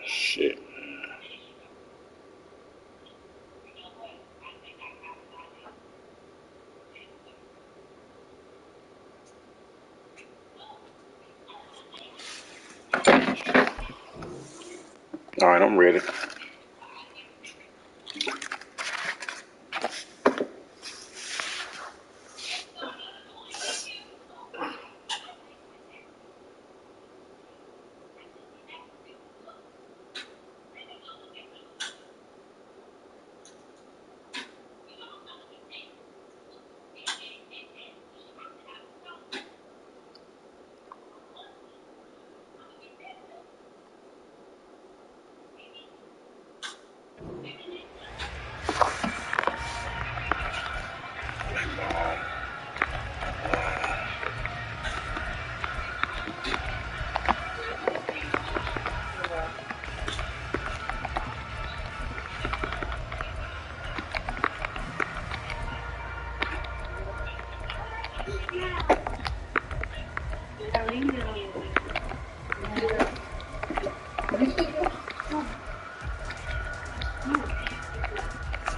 Shit. All right, I'm ready.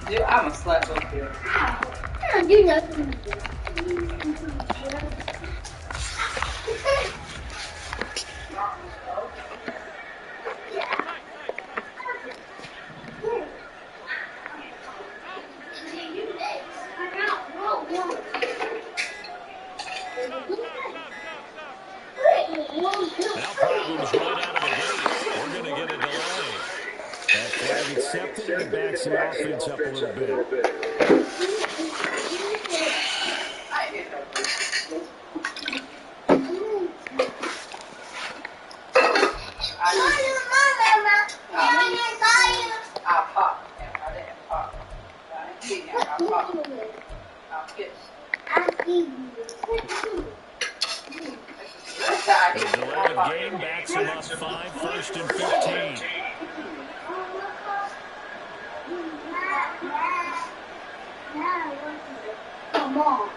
Dude, I'm a slut up here. I don't do nothing. Now problems right out of the gate. We're going to get a delay. That flag accepted, and it backs the offense up a little bit. I'll pop. I didn't pop. I'll pop. I'll kiss. The delay of game backs him up 5, 1st and 15. Come on.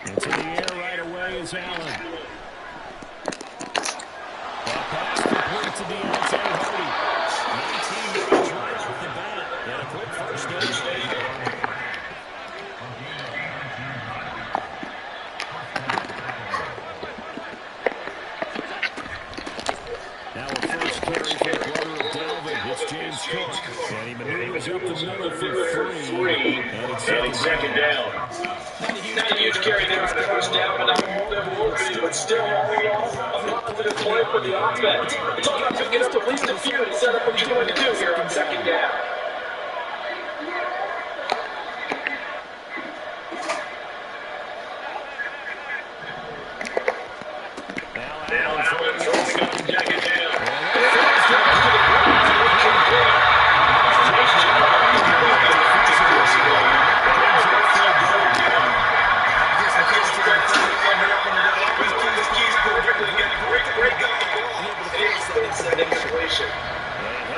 Into the air right away is Allen. That pass complete to Deontay Hardy. 19 yards right off the bat. And a quick first down. Now a first carry for the brother of Dalvin. It's James Cook. And he maneuvers up the middle for 3. And it's second down. Not a huge carry there on the first down, but not more than but still holding off a positive play for the offense. It's all about picking up at least a few and set up what you're going to do here on second down. Now Allen throwing up to second down.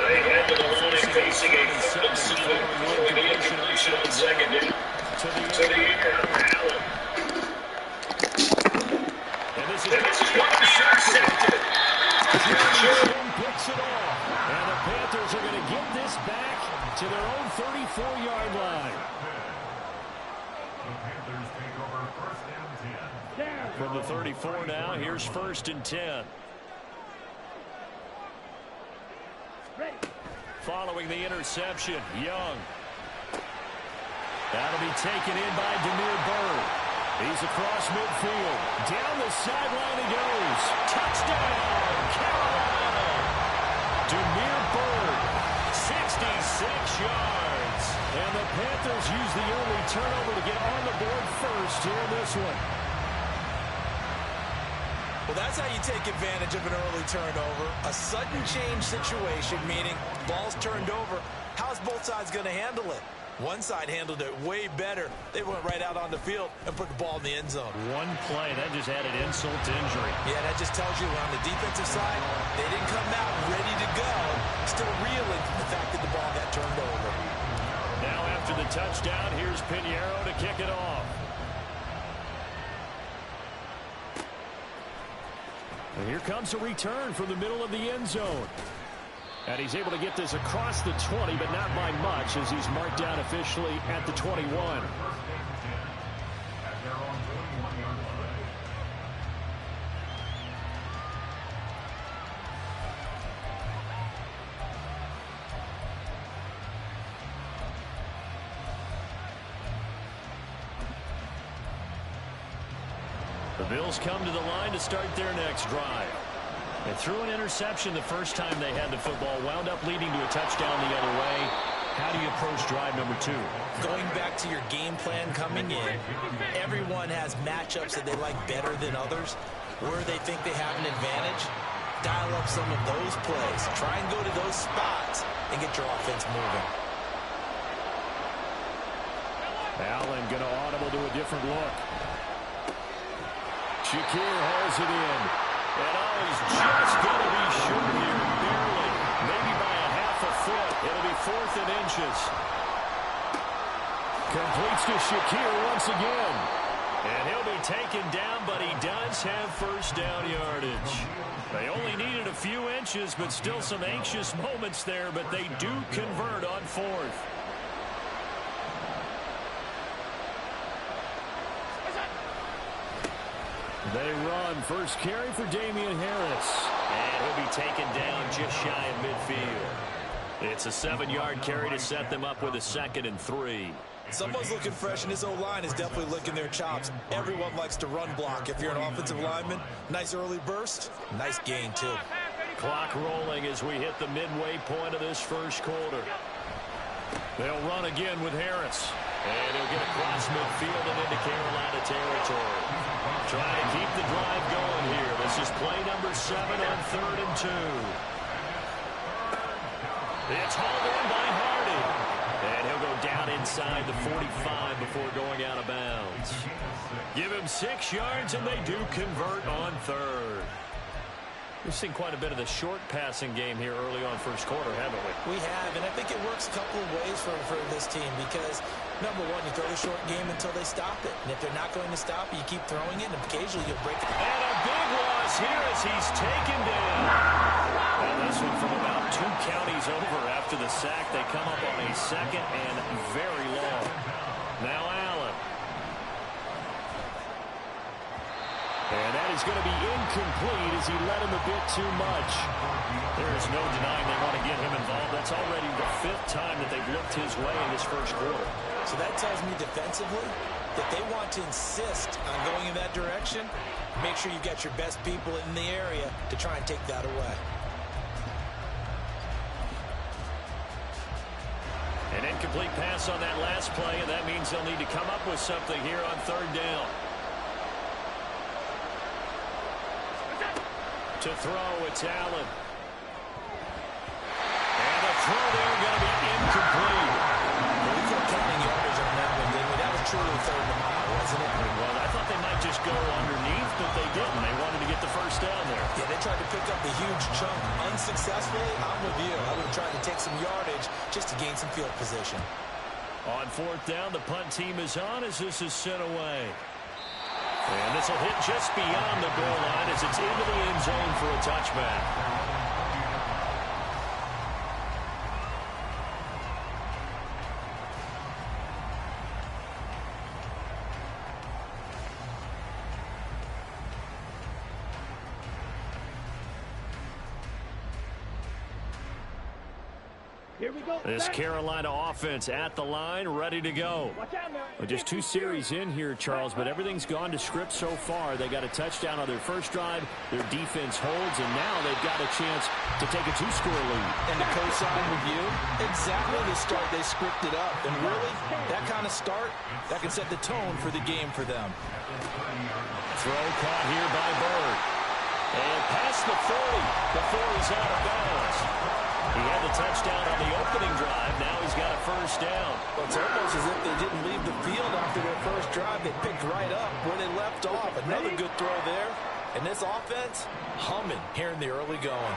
They had the line facing a subsequent incompletion on second down. To the air, Allen. And this is going to be intercepted. Picks it off. And the Panthers are going to get this back to their own 34-yard line. From the 34 now, here's 1st and 10. Following the interception, YungG. That'll be taken in by Demir Bird. He's across midfield. Down the sideline he goes. Touchdown, Carolina. Demir Bird, 66 yards. And the Panthers use the early turnover to get on the board first here in this one. Well, that's how you take advantage of an early turnover. A sudden change situation, meaning ball's turned over. How's both sides going to handle it? One side handled it way better. They went right out on the field and put the ball in the end zone. One play, that just added insult to injury. Yeah, that just tells you on the defensive side, they didn't come out ready to go. Still reeling from the fact that the ball got turned over. And here comes a return from the middle of the end zone. And he's able to get this across the 20, but not by much, as he's marked down officially at the 21. The Bills come to the line to start their next drive. They threw an interception the first time they had the football, wound up leading to a touchdown the other way. How do you approach drive number 2? Going back to your game plan coming in, everyone has matchups that they like better than others. Where they think they have an advantage, dial up some of those plays. Try and go to those spots and get your offense moving. Allen going to audible to a different look. Shakir hauls it in. And he's just going to be short here, barely. Maybe by a half a foot. It'll be 4th and inches. Completes to Shakir once again. And he'll be taken down, but he does have first down yardage. They only needed a few inches, but still some anxious moments there, but they do convert on 4th. They run. First carry for Damian Harris. And he'll be taken down just shy of midfield. It's a 7-yard carry to set them up with a 2nd and 3. Someone's looking fresh, and his O-line is definitely licking their chops. Everyone likes to run block. If you're an offensive lineman, nice early burst, nice gain, too. Clock rolling as we hit the midway point of this first quarter. They'll run again with Harris. And he'll get across midfield and into Carolina territory. Trying to keep the drive going here. This is play number 7 on 3rd and 2. It's hauled in by Harding. And he'll go down inside the 45 before going out of bounds. Give him 6 yards, and they do convert on 3rd. We've seen quite a bit of the short passing game here early on first quarter, haven't we? We have, and I think it works a couple of ways for this team because, number one, you throw the short game until they stop it. And if they're not going to stop it, you keep throwing it, and occasionally you'll break it. And a big loss here as he's taken down. And this one from about 2 counties over after the sack. They come up on a 2nd and very long. Now Allen. And that is going to be incomplete as he led him a bit too much. There is no denying they want to get him involved. That's already the 5th time that they've looked his way in this first quarter. So that tells me defensively that they want to insist on going in that direction. Make sure you got your best people in the area to try and take that away. An incomplete pass on that last play, and that means they'll need to come up with something here on 3rd down. To throw, it's Allen. And the throw there going to be incomplete. Well, we kept counting yardage on that one, didn't we? That was truly 3rd and mile, wasn't it? Well, I thought they might just go underneath, but they didn't. They wanted to get the first down there. Yeah, they tried to pick up the huge chunk unsuccessfully. I'm with you. I would have tried to take some yardage just to gain some field position. On 4th down, the punt team is on as this is sent away. And this will hit just beyond the goal line as it's into the end zone for a touchback. This Carolina offense at the line, ready to go. Well, just 2 series in here, Charles, but everything's gone to script so far. They got a touchdown on their first drive. Their defense holds, and now they've got a chance to take a 2-score lead. And to co-sign with you, exactly the start they scripted up. And really, that kind of start, that can set the tone for the game for them. Throw caught here by Bird. And past the 40 before he's out of bounds. He had the touchdown on the opening drive. Now he's got a first down. Well, it's almost as if they didn't leave the field after their first drive. They picked right up where they left off. Another good throw there. And this offense, humming here in the early going.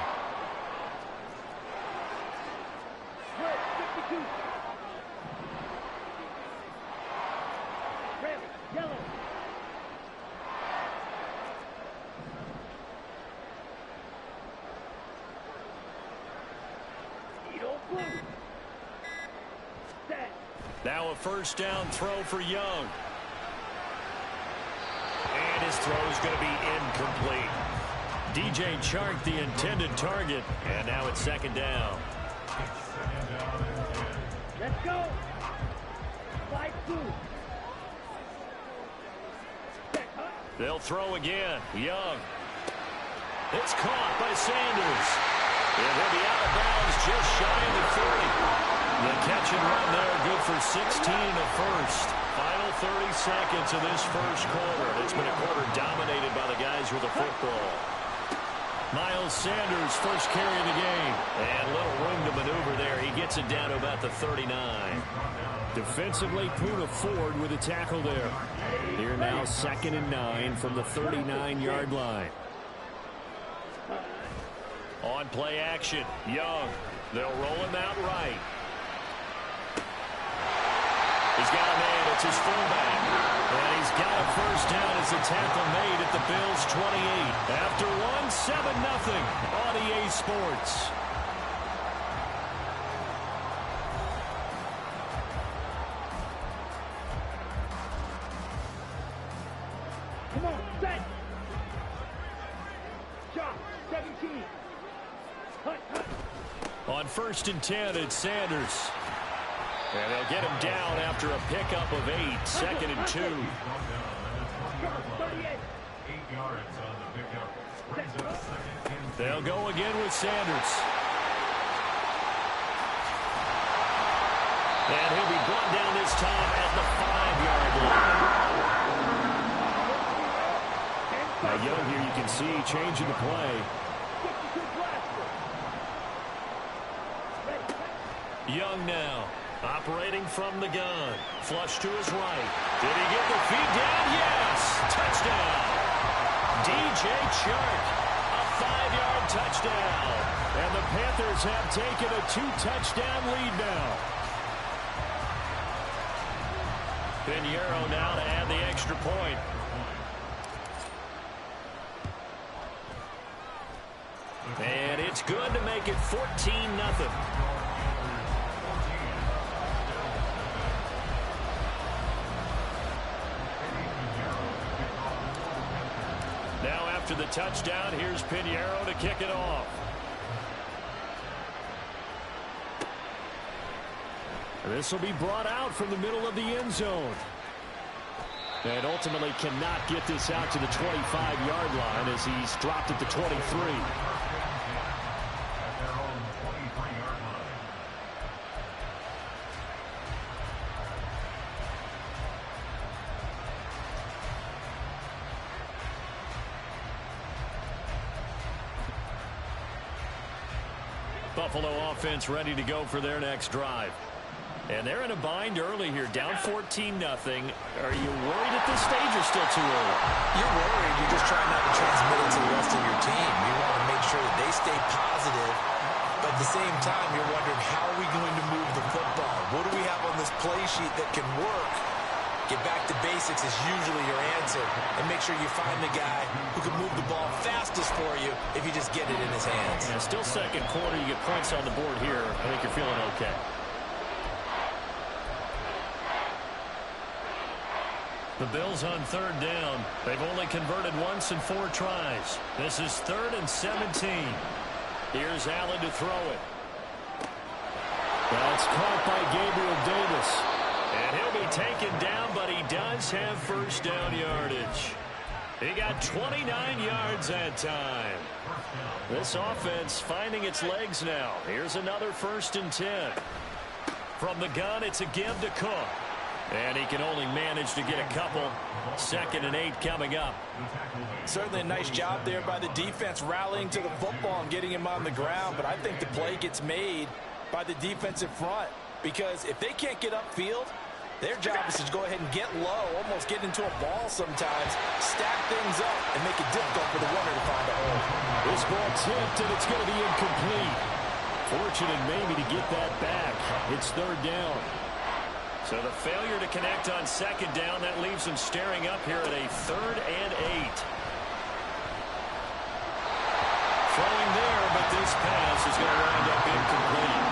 Now a first down throw for Young. And his throw is going to be incomplete. DJ Chark, the intended target, and now it's second down. Let's go. 5-2. They'll throw again. Young. It's caught by Sanders. And he'll be out of bounds just shy of the 30. The catch and run there, good for 16 and a first. Final 30 seconds of this first quarter. It's been a quarter dominated by the guys with the football. Miles Sanders, first carry of the game. And little room to maneuver there. He gets it down to about the 39. Defensively, Puna Ford with a tackle there. Here now, 2nd and 9 from the 39-yard line. On play action, Young. They'll roll him out right. He's got a man. It's his fullback. And he's got a first down as the tackle made at the Bills' 28. After one, 7-0 on EA Sports. Come on, set. Shot, 17. On 1st and 10, it's Sanders. And they'll get him down after a pickup of 8. 2nd and 2. 38. 8 yards on the pickup. Brings up 2nd and 2. They'll go again with Sanders. And he'll be brought down this time at the 5-yard line. Now, Young here, you can see changing the play. Young now, operating from the gun. Flush to his right. Did he get the feed down? Yes! Touchdown! DJ Chark, a 5-yard touchdown. And the Panthers have taken a 2-touchdown lead now. Pinheiro now to add the extra point. And it's good to make it 14-0. Now after the touchdown, here's Pinheiro to kick it off. This will be brought out from the middle of the end zone. And ultimately cannot get this out to the 25-yard line as he's dropped at the 23. At their own 23-yard line. Buffalo offense ready to go for their next drive. And they're in a bind early here, down 14-0. Are you worried at this stage or still too early? You're worried. You're just trying not to transmit it to the rest of your team. You want to make sure that they stay positive. But at the same time, you're wondering, how are we going to move the football? What do we have on this play sheet that can work? Get back to basics is usually your answer. And make sure you find the guy who can move the ball fastest for you if you just get it in his hands. Yeah, still second quarter. You get points on the board here. I think you're feeling okay. The Bills on 3rd down. They've only converted once in 4 tries. This is 3rd and 17. Here's Allen to throw it. That's caught by Gabriel Davis. And he'll be taken down, but he does have first down yardage. He got 29 yards that time. This offense finding its legs now. Here's another 1st and 10. From the gun, it's a give to Cook. And he can only manage to get a couple. 2nd and 8 coming up. Certainly a nice job there by the defense rallying to the football and getting him on the ground. But I think the play gets made by the defensive front. Because if they can't get upfield, their job is to go ahead and get low, almost get into a ball sometimes, stack things up, and make it difficult for the runner to find a hole. This ball tipped, and it's going to be incomplete. Fortunate maybe to get that back. It's 3rd down. So the failure to connect on 2nd down, that leaves them staring up here at a 3rd and 8. Throwing there, but this pass is going to wind up incomplete.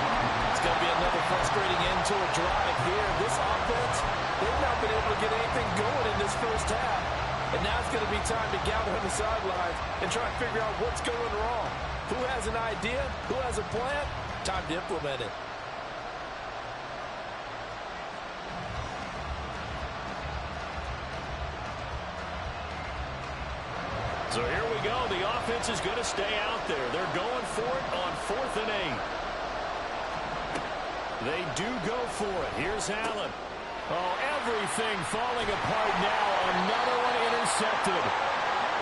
It's going to be another frustrating end to a drive here. This offense, they've not been able to get anything going in this first half. And now it's going to be time to gather on the sidelines and try and figure out what's going wrong. Who has an idea? Who has a plan? Time to implement it. So here we go. The offense is going to stay out there. They're going for it on 4th and 8. They do go for it. Here's Allen. Oh, everything falling apart now. Another one intercepted.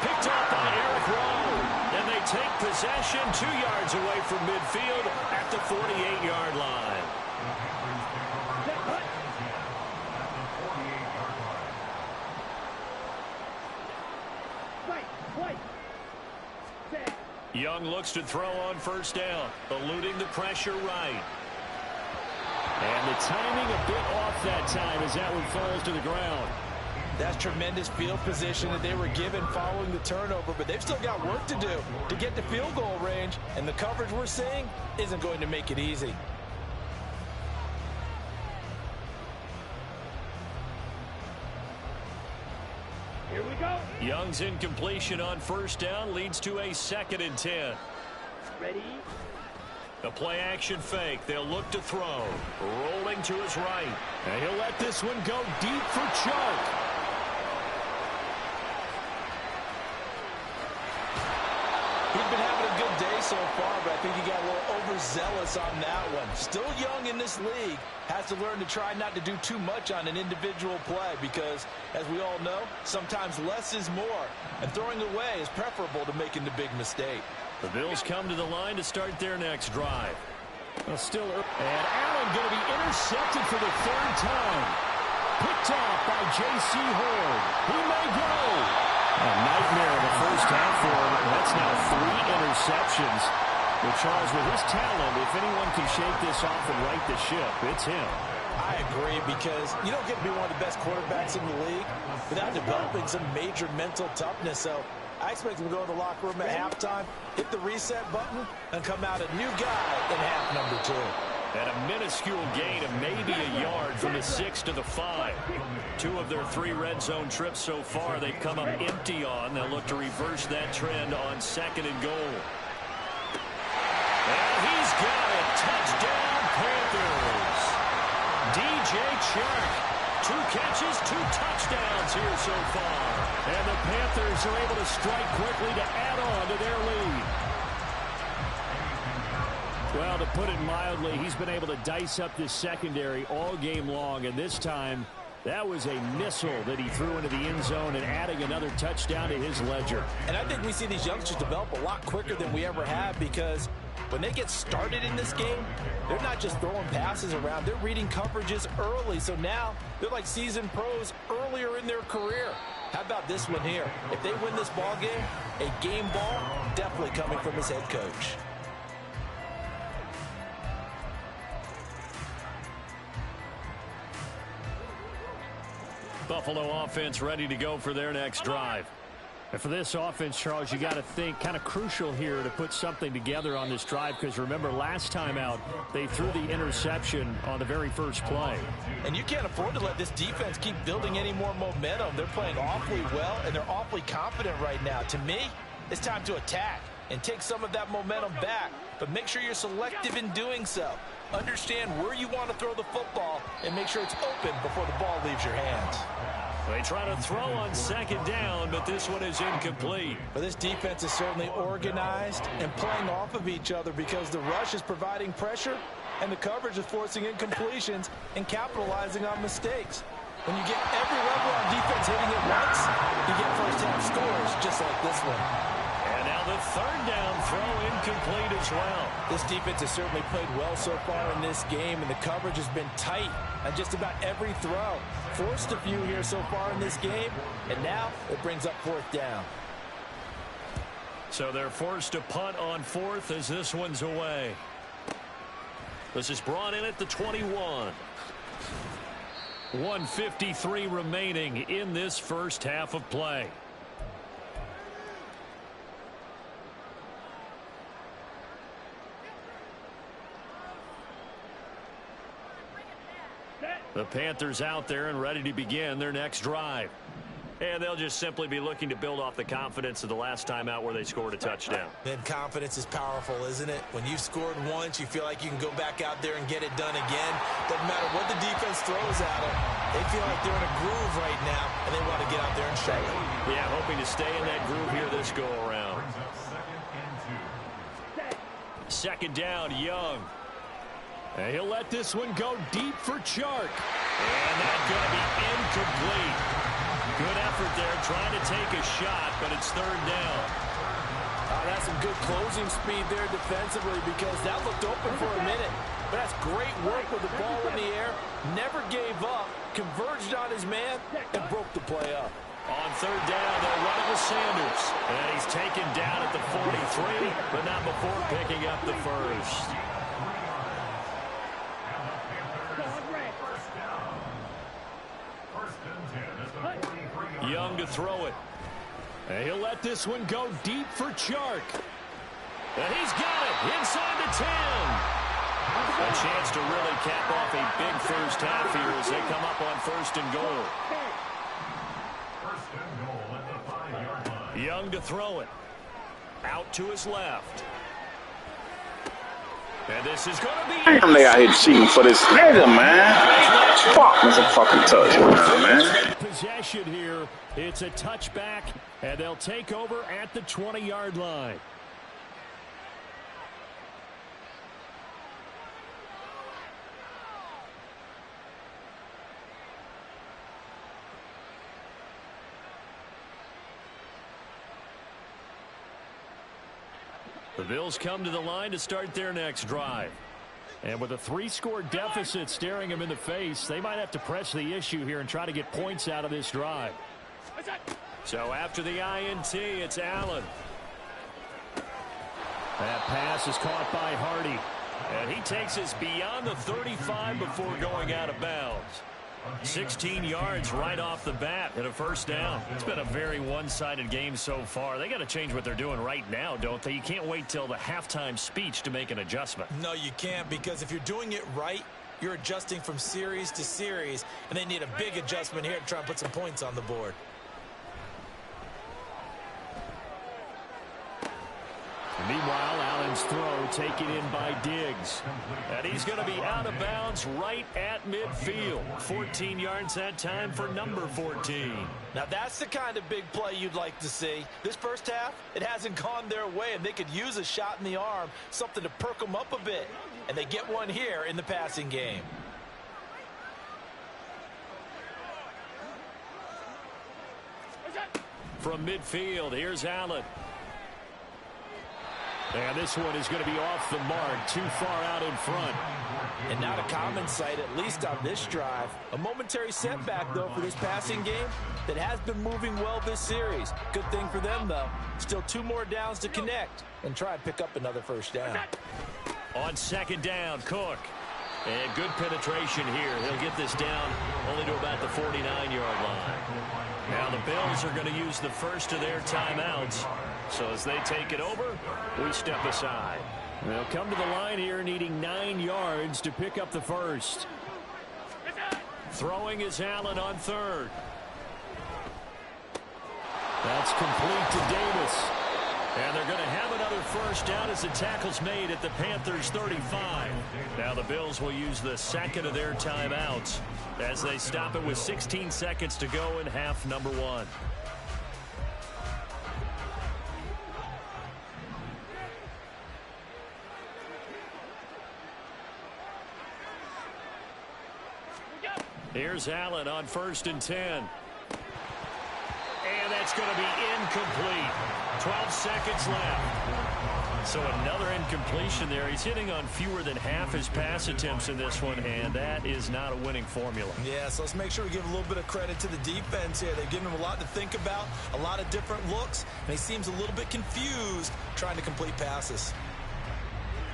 Picked up by Eric Rowe. And they take possession 2 yards away from midfield at the 48-yard line. Young looks to throw on first down, eluding the pressure right. And the timing a bit off that time as that one falls to the ground. That's tremendous field position that they were given following the turnover, but they've still got work to do to get to field goal range, and the coverage we're seeing isn't going to make it easy. Here we go. Young's incompletion on first down leads to a 2nd and 10. Ready? The play action fake. They'll look to throw. Rolling to his right. And he'll let this one go deep for Choke. He's been having a good day so far, but I think he got a little overzealous on that one. Still young in this league. Has to learn to try not to do too much on an individual play because, as we all know, sometimes less is more. And throwing away is preferable to making the big mistake. The Bills come to the line to start their next drive. And Allen going to be intercepted for the 3rd time. Picked off by J.C. Horn. He may go. A nightmare in the first half for him. That's now 3 interceptions. But Charles, with his talent, if anyone can shake this off and right the ship, it's him. I agree, because you don't get to be one of the best quarterbacks in the league without developing some major mental toughness. So I expect him to go to the locker room at halftime, hit the reset button, and come out a new guy in half number 2. And a minuscule gain of maybe a yard from the 6 to the 5. 2 of their 3 red zone trips so far they've come up empty on. They'll look to reverse that trend on 2nd and goal. And he's got it. Touchdown, Panthers. DJ Chark. 2 catches, 2 touchdowns here so far. And the Panthers are able to strike quickly to add on to their lead. Well, to put it mildly, he's been able to dice up this secondary all game long, and this time that was a missile that he threw into the end zone and adding another touchdown to his ledger. And I think we see these youngsters develop a lot quicker than we ever have, because when they get started in this game, they're not just throwing passes around. They're reading coverages early. So now they're like seasoned pros earlier in their career. How about this one here? If they win this ball game, a game ball definitely coming from his head coach. Buffalo offense ready to go for their next drive. And for this offense, Charles, you got to think kind of crucial here to put something together on this drive, because remember last time out they threw the interception on the very first play. And you can't afford to let this defense keep building any more momentum. They're playing awfully well, and they're awfully confident right now. To me, it's time to attack and take some of that momentum back, but make sure you're selective in doing so. Understand where you want to throw the football and make sure it's open before the ball leaves your hands. They try to throw on 2nd down, but this one is incomplete. But this defense is certainly organized and playing off of each other, because the rush is providing pressure and the coverage is forcing incompletions and capitalizing on mistakes. When you get every level on defense hitting at once, you get first-half scores just like this one. And now the 3rd down throw incomplete as well. This defense has certainly played well so far in this game, and the coverage has been tight on just about every throw. Forced a few here so far in this game, and now it brings up 4th down. So they're forced to punt on 4th as this one's away. This is brought in at the 21. 1:53 remaining in this first half of play. The Panthers out there and ready to begin their next drive. And they'll just simply be looking to build off the confidence of the last time out where they scored a touchdown. Then confidence is powerful, isn't it? When you've scored once, you feel like you can go back out there and get it done again. Doesn't matter what the defense throws at them. They feel like they're in a groove right now, and they want to get out there and show it. Yeah, hoping to stay in that groove here this go-around. Second down, Young. And he'll let this one go deep for Chark. And that's going to be incomplete. Good effort there, trying to take a shot, but it's third down. That's some good closing speed there defensively because that looked open for a minute. But that's great work with the ball in the air. Never gave up, converged on his man, and broke the play up. On third down, they'll run it with Sanders. And he's taken down at the 43, but not before picking up the first. Young to throw it. And he'll let this one go deep for Chark. And he's got it inside the 10. A chance to really cap off a big first half here as they come up on first and goal. Young to throw it. Out to his left. And this is going to be... Damn, they out here cheating for this nigga, man. Fuck, that's a fucking touchdown, man. Possession here. It's a touchback, and they'll take over at the 20-yard line. The Bills come to the line to start their next drive. And with a 3-score deficit staring them in the face, they might have to press the issue here and try to get points out of this drive. So after the INT, it's Allen. That pass is caught by Hardy. And he takes us beyond the 35 before going out of bounds. 16 yards right off the bat and a first down. It's been a very one-sided game so far. They got to change what they're doing right now, don't they? You can't wait till the halftime speech to make an adjustment. No, you can't, because if you're doing it right, you're adjusting from series to series, and they need a big adjustment here to try and put some points on the board. Meanwhile, Allen's throw taken in by Diggs. And he's going to be out of bounds right at midfield. 14 yards that time for number 14. Now that's the kind of big play you'd like to see. This first half, it hasn't gone their way, and they could use a shot in the arm, something to perk them up a bit. And they get one here in the passing game. From midfield, here's Allen. And this one is going to be off the mark, too far out in front. And not a common sight, at least on this drive. A momentary setback, though, for this passing game that has been moving well this series. Good thing for them, though. Still 2 more downs to connect and try and pick up another first down. On second down, Cook. And good penetration here. He'll get this down only to about the 49-yard line. Now the Bills are going to use the first of their timeouts. So as they take it over, we step aside. They'll come to the line here needing 9 yards to pick up the first. Throwing is Allen on third. That's complete to Davis. And they're going to have another first down as the tackle's made at the Panthers' 35. Now the Bills will use the second of their timeouts as they stop it with 16 seconds to go in half number 1. Here's Allen on first and 10. And that's going to be incomplete. 12 seconds left. So another incompletion there. He's hitting on fewer than half his pass attempts in this one, and that is not a winning formula. Yeah, so let's make sure we give a little bit of credit to the defense here. They've given him a lot to think about, a lot of different looks, and he seems a little bit confused trying to complete passes.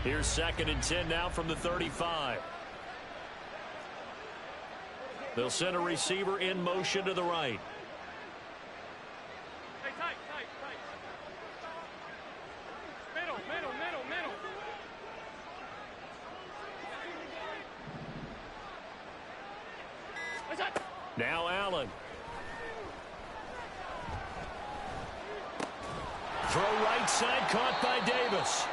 Here's second and 10 now from the 35. They'll send a receiver in motion to the right. Now Allen. Throw right side, caught by Davis.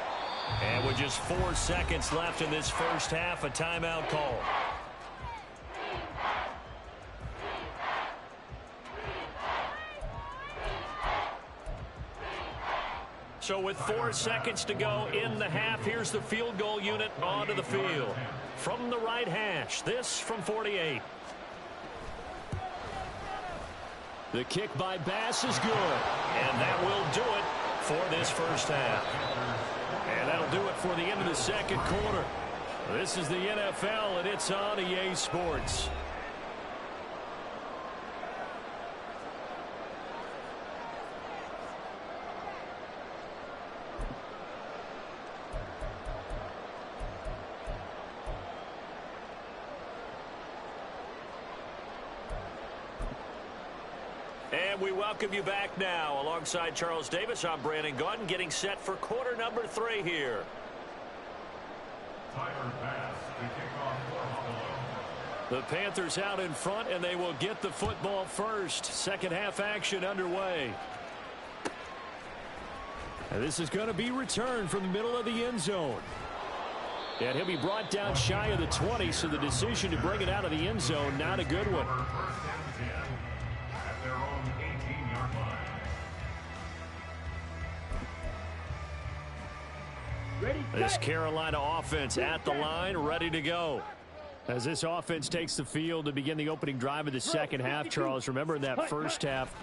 And with just 4 seconds left in this first half, a timeout call. So with 4 seconds to go in the half, here's the field goal unit onto the field. From the right hash, this from 48. The kick by Bass is good. And that will do it for this first half. And that'll do it for the end of the second quarter. This is the NFL, and it's on EA Sports. And we welcome you back now. Alongside Charles Davis, I'm Brandon Gaudin, getting set for quarter number 3 here. The Panthers out in front, and they will get the football first. Second half action underway. And this is going to be returned from the middle of the end zone. And he'll be brought down shy of the 20, so the decision to bring it out of the end zone, not a good one. This Carolina offense at the line, ready to go. As this offense takes the field to begin the opening drive of the second half, Charles, remember in that first half,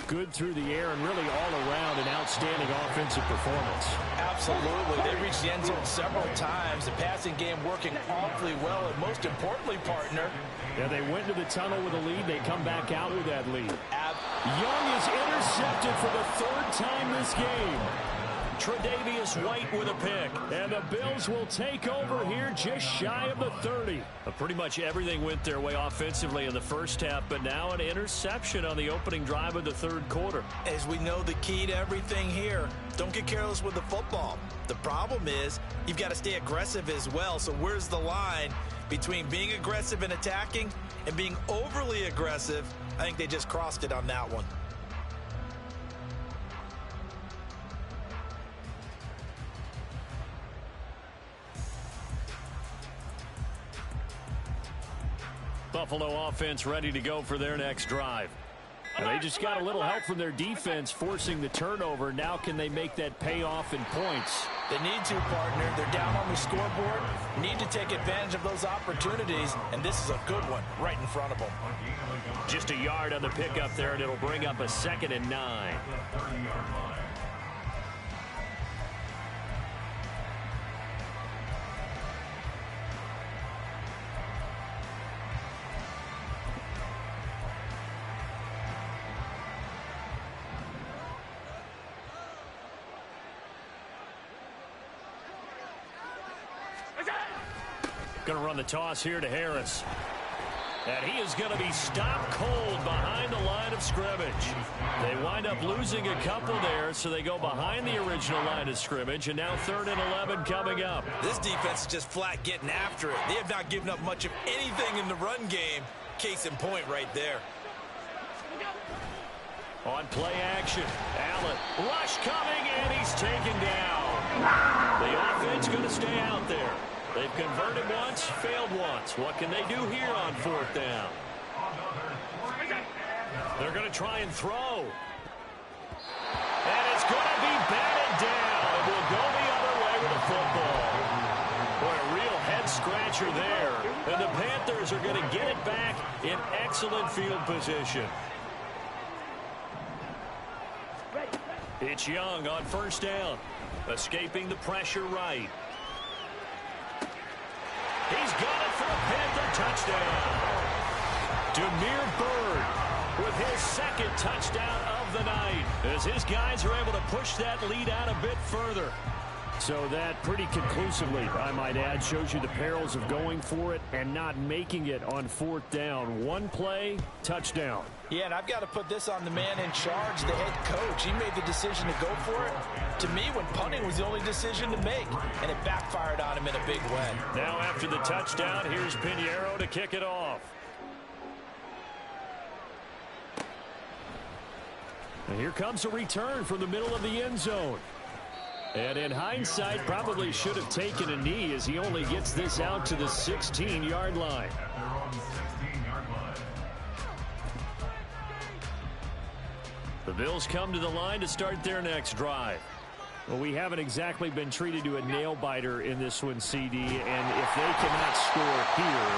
good through the air and really all around an outstanding offensive performance. Absolutely. They reached the end zone several times. The passing game working awfully well, and most importantly, partner. Yeah, they went to the tunnel with a lead. They come back out with that lead. Young is intercepted for the 3rd time this game. Tre'Davious White with a pick. And the Bills will take over here just shy of the 30. Pretty much everything went their way offensively in the first half, but now an interception on the opening drive of the 3rd quarter. As we know, the key to everything here, don't get careless with the football. The problem is you've got to stay aggressive as well. So where's the line between being aggressive and attacking and being overly aggressive? I think they just crossed it on that one. Buffalo offense ready to go for their next drive. And they just got a little help from their defense forcing the turnover. Now can they make that pay off in points? They need to, partner. They're down on the scoreboard. Need to take advantage of those opportunities, and this is a good one right in front of them. Just a yard on the pickup there, and it'll bring up a 2nd and 9. Going to run the toss here to Harris. And he is going to be stopped cold behind the line of scrimmage. They wind up losing a couple there, so they go behind the original line of scrimmage, and now 3rd and 11 coming up. This defense is just flat getting after it. They have not given up much of anything in the run game. Case in point right there. On play action, Allen, rush coming, and he's taken down. The offense going to stay out there. They've converted once, failed once. What can they do here on 4th down? They're going to try and throw. And it's going to be batted down. It will go the other way with the football. Boy, a real head-scratcher there. And the Panthers are going to get it back in excellent field position. It's Young on 1st down. Escaping the pressure right. He's got it for a Panther touchdown. Demir Bird with his 2nd touchdown of the night as his guys are able to push that lead out a bit further. So that pretty conclusively, I might add, shows you the perils of going for it and not making it on 4th down. One play, touchdown. Yeah, and I've got to put this on the man in charge, the head coach. He made the decision to go for it. To me, when punting was the only decision to make, and it backfired on him in a big way. Now after the touchdown, here's Pinheiro to kick it off. And here comes a return from the middle of the end zone. And in hindsight, probably should have taken a knee as he only gets this out to the 16-yard line. The Bills come to the line to start their next drive. Well, we haven't exactly been treated to a nail-biter in this one, CD, and if they cannot score here,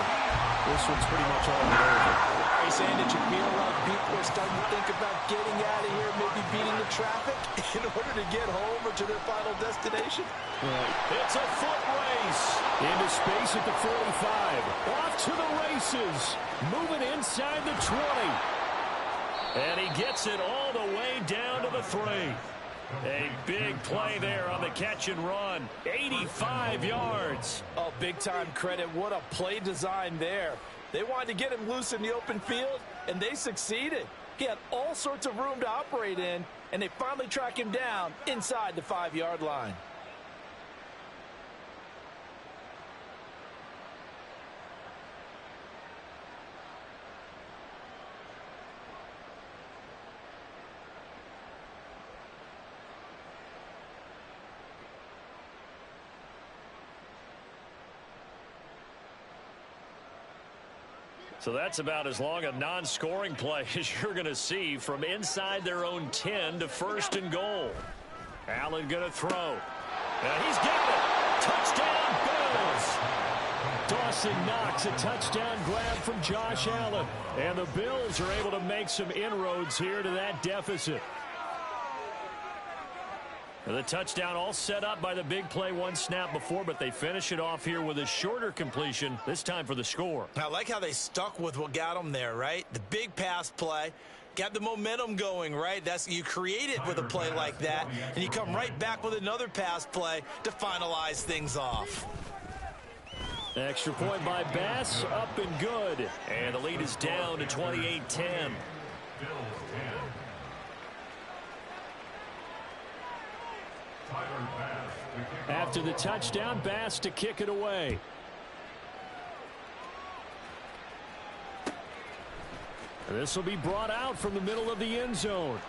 this one's pretty much all over. Are you saying that you feel like people are starting to think about getting out of here, maybe beating the traffic in order to get home or to their final destination? It's a foot race. Into space at the 45. Off to the races. Moving inside the 20. And he gets it all the way down to the 3. A big play there on the catch and run. 85 yards. Oh, big-time credit. What a play design there. They wanted to get him loose in the open field, and they succeeded. He had all sorts of room to operate in, and they finally track him down inside the 5-yard line. So that's about as long a non-scoring play as you're going to see from inside their own 10 to 1st and goal. Allen going to throw. And he's got it. Touchdown, Bills. Dawson Knox, a touchdown grab from Josh Allen. And the Bills are able to make some inroads here to that deficit. The touchdown all set up by the big play one snap before, but they finish it off here with a shorter completion, this time for the score. I like how they stuck with what got them there, right? The big pass play, got the momentum going, right? You create it with a play like that, and you come right back with another pass play to finalize things off. Extra point by Bass, up and good. And the lead is down to 28-10. After the touchdown, Bass to kick it away. This will be brought out from the middle of the end zone.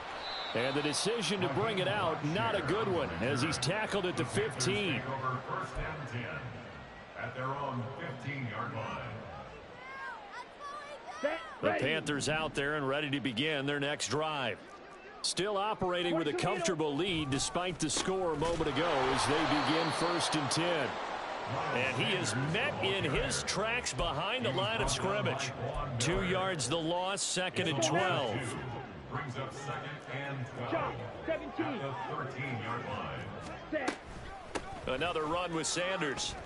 And the decision to bring it out, not a good one, as he's tackled at the 15. At their own 15-yard line. The Panthers out there and ready to begin their next drive. Still operating with a comfortable lead despite the score a moment ago as they begin 1st and 10. And he is met in his tracks behind the line of scrimmage. 2 yards the loss, 2nd and 12. Brings up 2nd and 12. 17. At the 13-yard line. Another run with Sanders.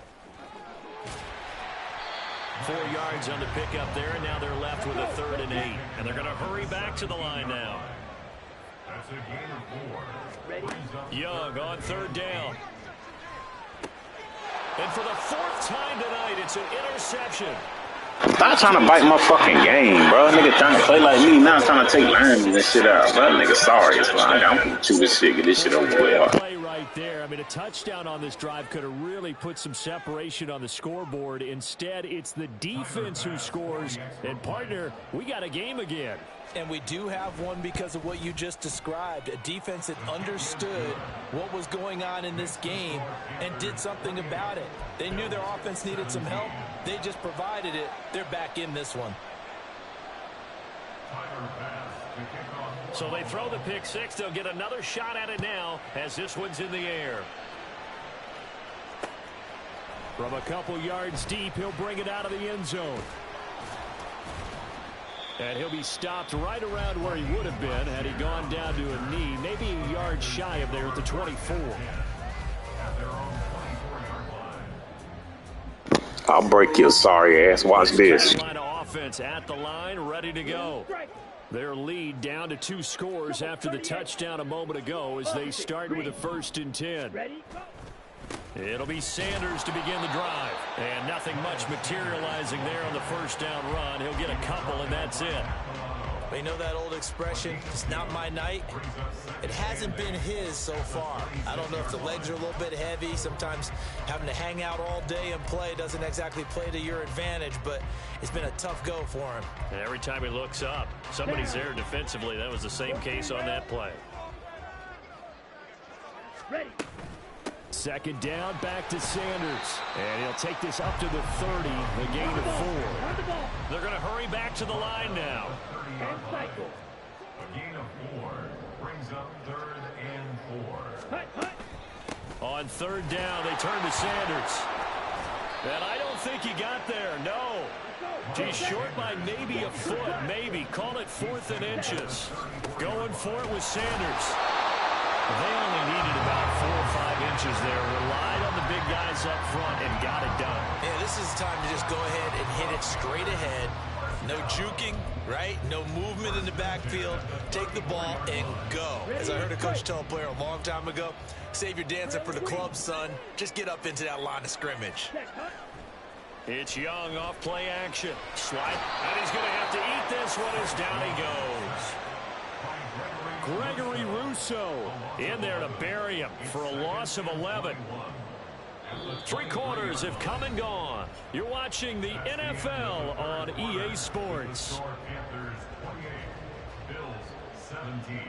4 yards on the pickup there, and now they're left with a 3rd and 8. And they're going to hurry back to the line now. That's a gain of 4. Young on 3rd down. And for the 4th time tonight, it's an interception. Stop trying to bite my fucking game, bro. Nigga trying to play like me, now trying to take learns and shit out. Bro, nigga, sorry. It's fine. I'm gonna chew this shit, get this shit over with. Play right there. I mean, a touchdown on this drive could have really put some separation on the scoreboard. Instead, it's the defense who scores. And, partner, we got a game again. And we do have one because of what you just described. A defense that understood what was going on in this game and did something about it. They knew their offense needed some help. They just provided it. They're back in this one. So they throw the pick six. They'll get another shot at it now as this one's in the air. From a couple yards deep, he'll bring it out of the end zone. And he'll be stopped right around where he would have been had he gone down to a knee, maybe a yard shy of there at the 24. I'll break your sorry ass. Watch this. Offense at the line, ready to go. Their lead down to 2 scores after the touchdown a moment ago as they start with a 1st and 10. It'll be Sanders to begin the drive. And nothing much materializing there on the 1st down run. He'll get a couple, and that's it. But you know that old expression, it's not my night? It hasn't been his so far. I don't know if the legs are a little bit heavy. Sometimes having to hang out all day and play doesn't exactly play to your advantage, but it's been a tough go for him. And every time he looks up, somebody's there defensively. That was the same case on that play. Ready. Second down, back to Sanders. And he'll take this up to the 30, a gain of 4. Run the ball. They're going to hurry back to the line now. And cycle. A gain of 4 brings up 3rd and 4. Hut, hut. On 3rd down, they turn to Sanders. And I don't think he got there, no. He's short by maybe a foot, maybe. Call it 4th and inches. Going for it with Sanders. They only needed about 4 or 5 inches there. Relied on the big guys up front and got it done. Yeah, this is the time to just go ahead and hit it straight ahead. No juking, right? No movement in the backfield. Take the ball and go. As I heard a coach tell a player a long time ago, save your dancing for the club, son. Just get up into that line of scrimmage. It's YungG off play action. Swipe, and he's going to have to eat this one as down he goes. Gregory Rousseau in there to bury him for a loss of 11. 3 quarters have come and gone. You're watching the NFL on EA Sports. Panthers 28, Bills 17.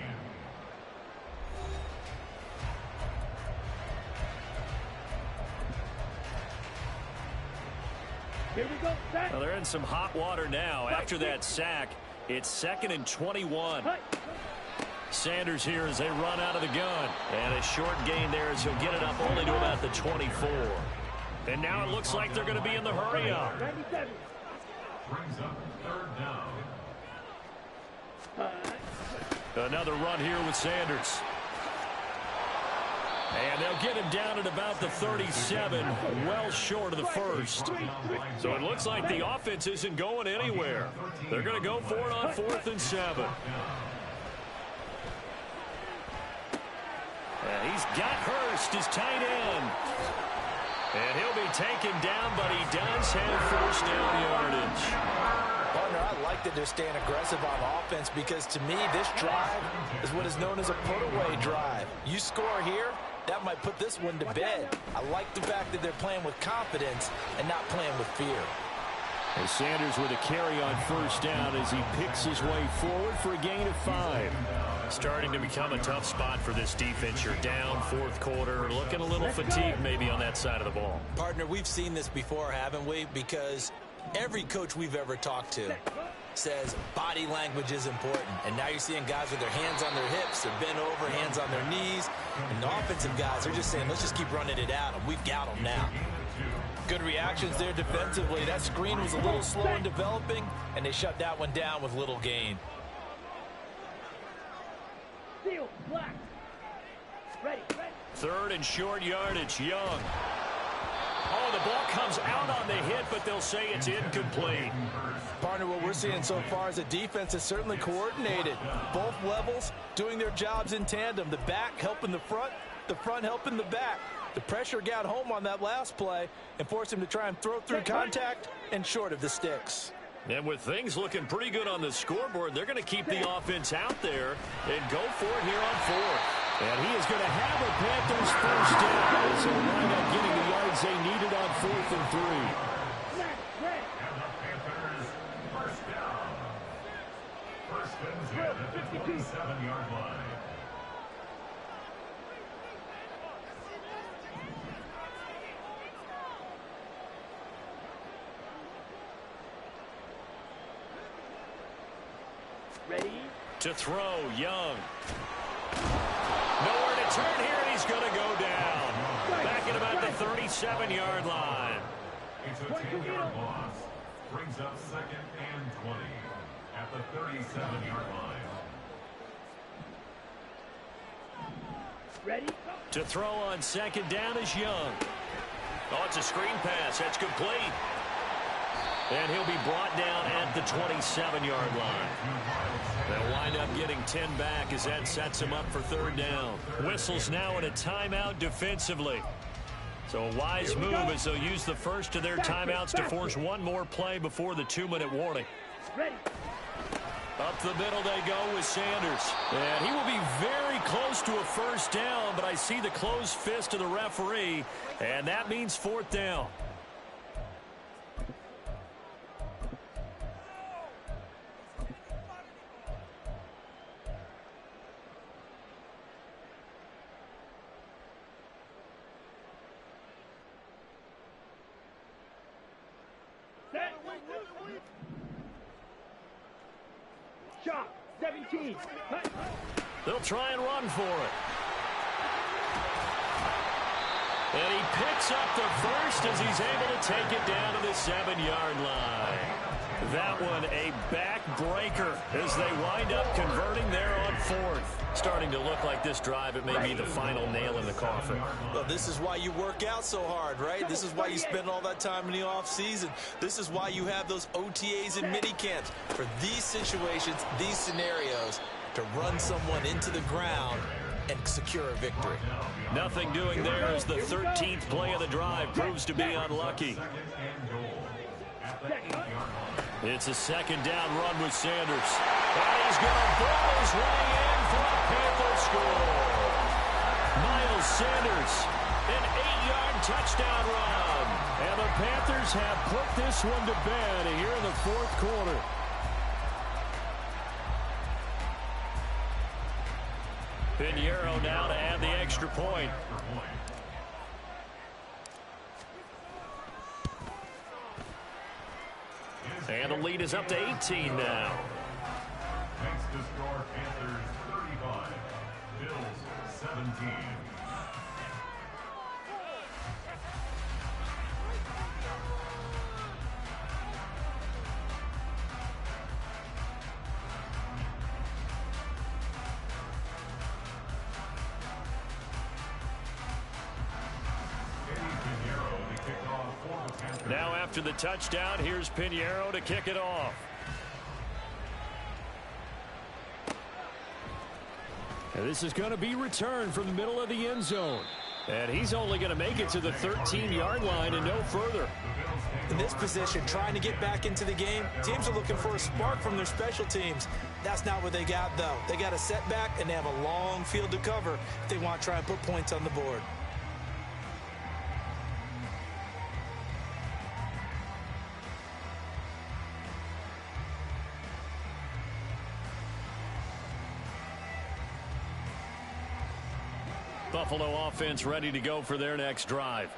Here we go. Back. Well, they're in some hot water now. After that sack, it's 2nd and 21. Sanders here as they run out of the gun. And a short gain there as he'll get it up only to about the 24. And now it looks like they're going to be in the hurry up. 97. Brings up 3rd down. Another run here with Sanders. And they'll get him down at about the 37, well short of the first. So it looks like the offense isn't going anywhere. They're going to go for it on 4th and 7. And he's got Hurst, his tight end. And he'll be taken down, but he does have first down yardage. Partner, I like that they're staying aggressive on offense because to me, this drive is what is known as a put-away drive. You score here, that might put this one to bed. I like the fact that they're playing with confidence and not playing with fear. And Sanders with a carry on first down as he picks his way forward for a gain of 5. Starting to become a tough spot for this defense. You're down 4th quarter, looking a little fatigued maybe on that side of the ball. Partner, we've seen this before, haven't we? Because every coach we've ever talked to says body language is important. And now you're seeing guys with their hands on their hips, they're bent over, hands on their knees. And the offensive guys are just saying, let's just keep running it out, and we've got them now. Good reactions there defensively. That screen was a little slow in developing, and they shut that one down with little gain. Seal, black. Ready, ready. 3rd and short yardage, YungG. Oh, the ball comes out on the hit, but they'll say it's incomplete. Partner, what we're seeing so far is the defense is certainly coordinated. Both levels doing their jobs in tandem. The back helping the front helping the back. The pressure got home on that last play and forced him to try and throw through contact and short of the sticks. And with things looking pretty good on the scoreboard, they're going to keep the offense out there and go for it here on 4th. And he is going to have a Panthers first down as they'll wind up getting the yards they needed on 4th and 3. And the Panthers first down. First and 10 at the 27-yard line. Ready. To throw, YungG. Nowhere to turn here, and he's going to go down. Back at about the 37-yard line. It's a 10-yard loss. Brings up 2nd and 20 at the 37-yard line. Ready. To throw on 2nd down is YungG. Oh, it's a screen pass. That's complete. And he'll be brought down at the 27-yard line. They'll wind up getting 10 back as that sets him up for 3rd down. Whistles now in a timeout defensively. So a wise move as they'll use the first of their timeouts to force one more play before the 2-minute warning. Ready. Up the middle they go with Sanders. And he will be very close to a first down, but I see the closed fist of the referee, and that means fourth down. Shot. 17. They'll try and run for it. And he picks up the first as he's able to take it down to the 7-yard line. That one a backbreaker as they wind up converting there on fourth. Starting to look like this drive, it may be the final nail in the coffin. Well, this is why you work out so hard, right? This is why you spend all that time in the offseason. This is why you have those OTAs and mini camps. For these situations, these scenarios, to run someone into the ground and secure a victory. Nothing doing there as the 13th play of the drive proves to be unlucky. It's a second down run with Sanders. And he's going to ball his way in for a Panther score. Miles Sanders, an 8-yard touchdown run. And the Panthers have put this one to bed here in the fourth quarter. Pinheiro now to add the extra point. And the lead is up to 18 now. Thanks to score Panthers 35, Bills 17. Now after the touchdown, here's Pinheiro to kick it off. And this is going to be returned from the middle of the end zone. And he's only going to make it to the 13-yard line and no further. In this position, trying to get back into the game, teams are looking for a spark from their special teams. That's not what they got, though. They got a setback, and they have a long field to cover if they want to try and put points on the board. Buffalo offense ready to go for their next drive.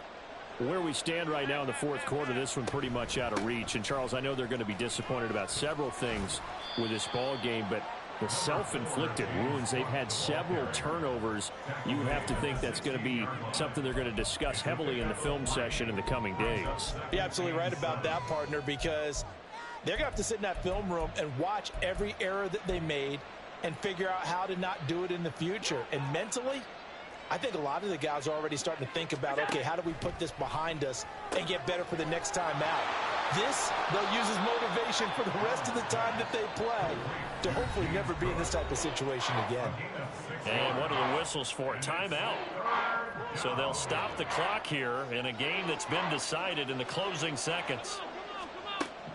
Where we stand right now in the fourth quarter, this one pretty much out of reach. And, Charles, I know they're going to be disappointed about several things with this ball game, but the self-inflicted wounds, they've had several turnovers. You have to think that's going to be something they're going to discuss heavily in the film session in the coming days. You're absolutely right about that, partner, because they're going to have to sit in that film room and watch every error that they made and figure out how to not do it in the future. And mentally, I think a lot of the guys are already starting to think about, okay, how do we put this behind us and get better for the next time out? This, they'll use as motivation for the rest of the time that they play to hopefully never be in this type of situation again. And what are the whistles for? Timeout. So they'll stop the clock here in a game that's been decided in the closing seconds.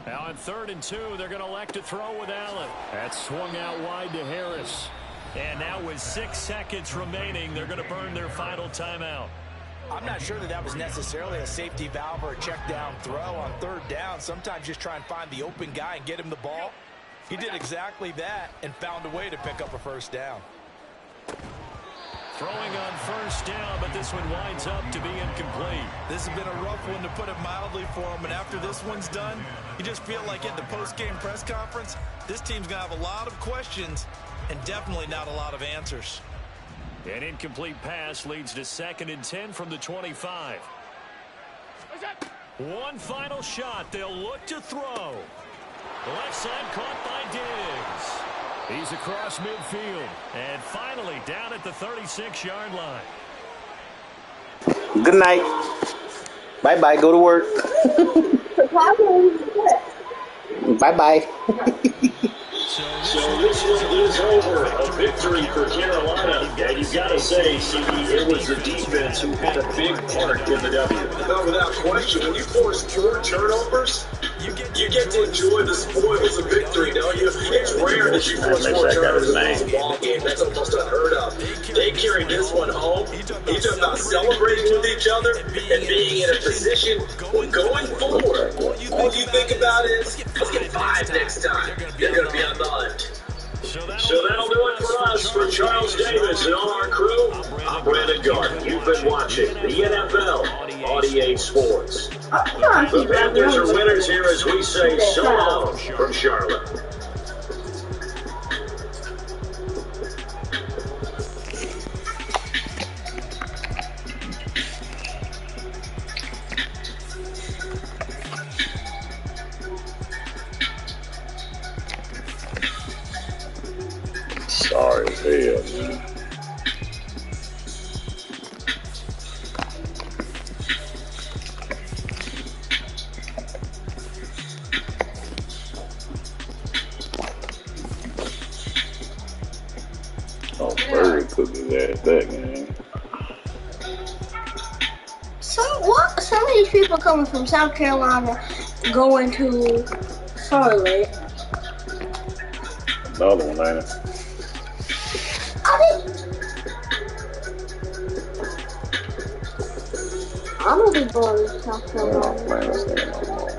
Now on 3rd and 2, they're going to elect to throw with Allen. That's swung out wide to Harris. And now with 6 seconds remaining, they're going to burn their final timeout. I'm not sure that was necessarily a safety valve or a check down throw on 3rd down. Sometimes just try and find the open guy and get him the ball. He did exactly that and found a way to pick up a first down. Throwing on 1st down, but this one winds up to be incomplete. This has been a rough one, to put it mildly, for him. And after this one's done, you just feel like at the post-game press conference, this team's going to have a lot of questions and definitely not a lot of answers. An incomplete pass leads to 2nd and 10 from the 25. One final shot. They'll look to throw. Left side caught by Diggs. He's across midfield. And finally down at the 36-yard line. Good night. Bye-bye. Go to work. Bye-bye. So this one is over. A victory for Carolina. And you've got to say, CD, it was the defense who had a big part in the W. No, without question. When you force 4 turnovers, you get to enjoy the spoils of victory, don't you? It's rare that you force 4 turnovers and lose a ball game. That's almost unheard of. They carried this one home. He's about celebrating with each other and being in a position when going forward. All you think about is, let's get 5 next time. They're going to be on the hunt. So that'll do it for us. For Charles Davis and all our crew, I'm Brandon Garden. You've been watching the NFL on EA Sports. The Panthers are winners here as we say so long from Charlotte. Sorry as hell, man. Oh, Bird took his ass back, man. Some of these people coming from South Carolina going to Charlotte. Another one, ain't it? I don't think going to South Oh, Carolina. man, that's not no more.